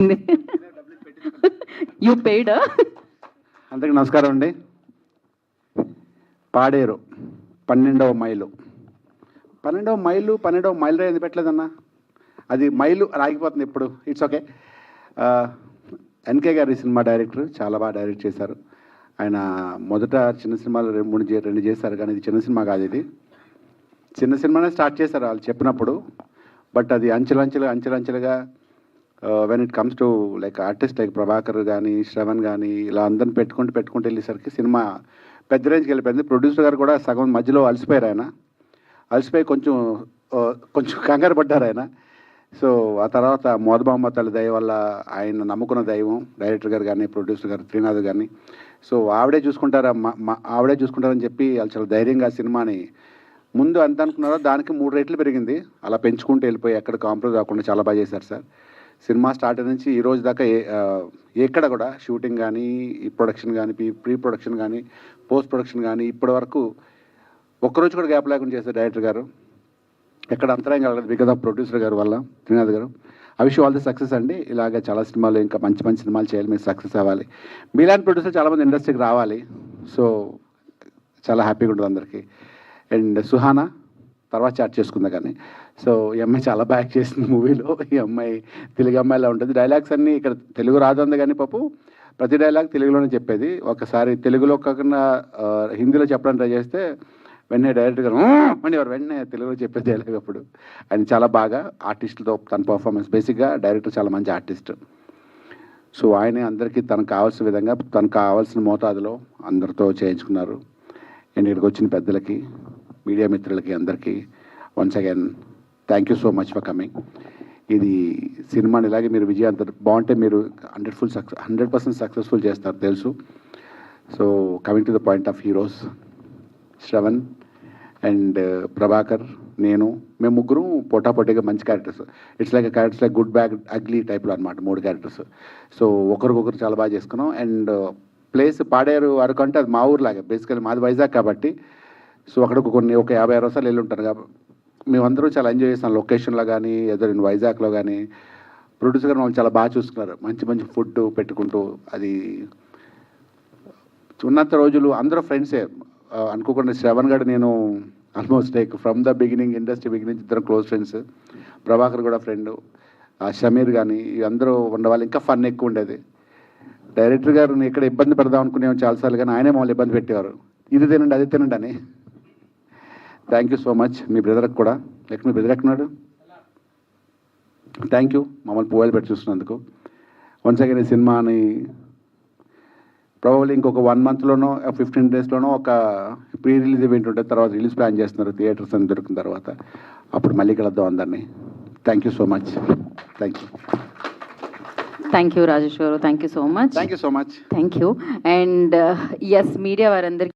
వచ్చింది. యూ పెయిడా? అందరికీ నమస్కారం అండి. పాడేరు 12వ మైలు 12వ మైలు ఎందుకు పెట్టలేదన్నా? అది మైలు రాగిపోతుంది ఇప్పుడు. It's okay. ఎన్కే గారి సినిమా డైరెక్టర్ చాలా బాగా డైరెక్ట్ చేశారు. ఆయన మొదట చిన్న సినిమాలు రెండు చేశారు, కానీ ఇది చిన్న సినిమా కాదు. ఇది చిన్న సినిమానే స్టార్ట్ చేశారు వాళ్ళు చెప్పినప్పుడు. బట్ అది అంచెలంచెలుగా when it comes to like artist like Prabhakar కానీ శ్రవణ్ కానీ ఇలా అందరిని పెట్టుకుంటూ వెళ్ళేసరికి సినిమా పెద్ద రేంజ్కి వెళ్ళిపోయింది. ప్రొడ్యూసర్ గారు కూడా సగం మధ్యలో అలసిపోయారు. ఆయన అలసిపోయి కొంచెం కంగారు పడ్డారు ఆయన. సో ఆ తర్వాత మోదబామ్మ తల్లి దయ వల్ల ఆయన నమ్ముకున్న దైవం డైరెక్టర్ గారు కానీ ప్రొడ్యూసర్ గారు త్రినాథ్ కానీ, సో ఆవిడే చూసుకుంటారని చెప్పి వాళ్ళు చాలా ధైర్యంగా సినిమాని ముందు ఎంత అనుకున్నారో దానికి 3 రెట్లు పెరిగింది. అలా పెంచుకుంటూ వెళ్ళిపోయి ఎక్కడ కాంప్రమైజ్ కాకుండా చాలా బాగా చేశారు సార్. సినిమా స్టార్ట్ నుంచి ఈ రోజు దాకా ఎక్కడ కూడా షూటింగ్ కానీ, ఈ ప్రొడక్షన్ కానీ, ప్రీ ప్రొడక్షన్ కానీ, పోస్ట్ ప్రొడక్షన్ కానీ ఇప్పటి వరకు ఒక్కరోజు కూడా గ్యాప్ లేకుండా చేశారు డైరెక్టర్ గారు. ఎక్కడ అంతరాయం కలగదు బికాజ్ ఆఫ్ ప్రొడ్యూసర్ గారు వల్ల, త్రినాథ్ గారు. I wish all the success అండి. ఇలాగ చాలా సినిమాలు ఇంకా మంచి సినిమాలు చేయాలి, మీరు సక్సెస్ అవ్వాలి. మీలాంటి ప్రొడ్యూసర్ చాలామంది ఇండస్ట్రీకి రావాలి. సో చాలా హ్యాపీగా ఉంటుంది అందరికీ. అండ్ సుహానా తర్వాత చాట్ చేసుకుందా కానీ, సో ఈ అమ్మాయి చాలా బాగా చేసింది మూవీలో. ఈ అమ్మాయి తెలుగు అమ్మాయిలా ఉంటుంది. డైలాగ్స్ అన్నీ ఇక్కడ తెలుగు రాదు కానీ పాపు ప్రతి డైలాగ్ తెలుగులోనే చెప్పేది. ఒకసారి తెలుగులో కాకుండా హిందీలో చెప్పడానికి ట్రై చేస్తే వెంటనే డైరెక్ట్గా వెంటనే తెలుగులో చెప్పే డైలాగ్. అప్పుడు ఆయన చాలా బాగా ఆర్టిస్టులతో తన పర్ఫార్మెన్స్, బేసిక్గా డైరెక్టర్ చాలా మంచి ఆర్టిస్ట్. సో ఆయన అందరికీ తనకు కావాల్సిన విధంగా, తనకు కావాల్సిన మోతాదులో అందరితో చేయించుకున్నారు. అండ్ ఇక్కడికి వచ్చిన పెద్దలకి, మీడియా మిత్రులకి అందరికీ once again thank you so much for coming. ఇది సినిమాని ఇలాగే మీరు విజయవంతం బాగుంటే మీరు 100% సక్సెస్ఫుల్ చేస్తారు తెలుసు. So coming to the point of heroes, Shravan and Prabhakar, మేము ముగ్గురు పోటాపోటీగా మంచి characters. It's like characters like good bad ugly టైప్లో అనమాట, 3 క్యారెక్టర్స్. సో ఒకరికొకరు చాలా బాగా చేసుకున్నాం. అండ్ ప్లేస్ పాడేరు వరకు అంటే అది మా ఊరులాగా, బేసికలీ మాది వైజాగ్ కాబట్టి. సో అక్కడికి ఒక 50 సార్లు వెళ్ళి ఉంటాను కాబట్టి మేమందరూ చాలా ఎంజాయ్ చేస్తాం లొకేషన్లో కానీ, ఏదో నేను వైజాగ్లో కానీ. ప్రొడ్యూసర్ గారు మమ్మల్ని చాలా బాగా చూసుకున్నారు, మంచి ఫుడ్ పెట్టుకుంటూ. అది ఉన్నంత రోజులు అందరూ ఫ్రెండ్సే అనుకోకుండా. శ్రవణ్ గారు నేను almost like from the beginning, industry beginning ఇద్దరం క్లోజ్ ఫ్రెండ్స్. ప్రభాకర్ కూడా ఫ్రెండ్, షమీర్ కానీ, అందరూ ఉండేవాళ్ళు. ఇంకా ఫన్ ఎక్కువ ఉండేది. డైరెక్టర్ గారు ఇక్కడ ఇబ్బంది పెడదాం అనుకునేవాం చాలాసార్లు, కానీ ఆయనే మమ్మల్ని ఇబ్బంది పెట్టేవారు, ఇది తినండి అది తినండి అని. Thank you so much. మీ బ్రదర్కి కూడా, మీ బ్రదర్ ఎక్కడున్నాడు? థ్యాంక్ యూ మమ్మల్ని పోవాలి పెట్టి చూస్తున్నందుకు. వన్స్ అగైన్ ఈ సినిమాని ప్రాబబ్లీ ఇంకొక 1 మంత్లోనో 15 డేస్లోనో ఒక ప్రీ రిలీజ్ ఈవెంట్ ఉంటుంది. తర్వాత రిలీజ్ ప్లాన్ చేస్తున్నారు థియేటర్స్ అని దొరికిన తర్వాత. అప్పుడు మళ్ళీ కలుద్దాం అందరినీ. Thank you so much. Thank you. Thank you Rajesh గారు. Thank you so much. Thank you so much. Thank you. And S media వారందరికీ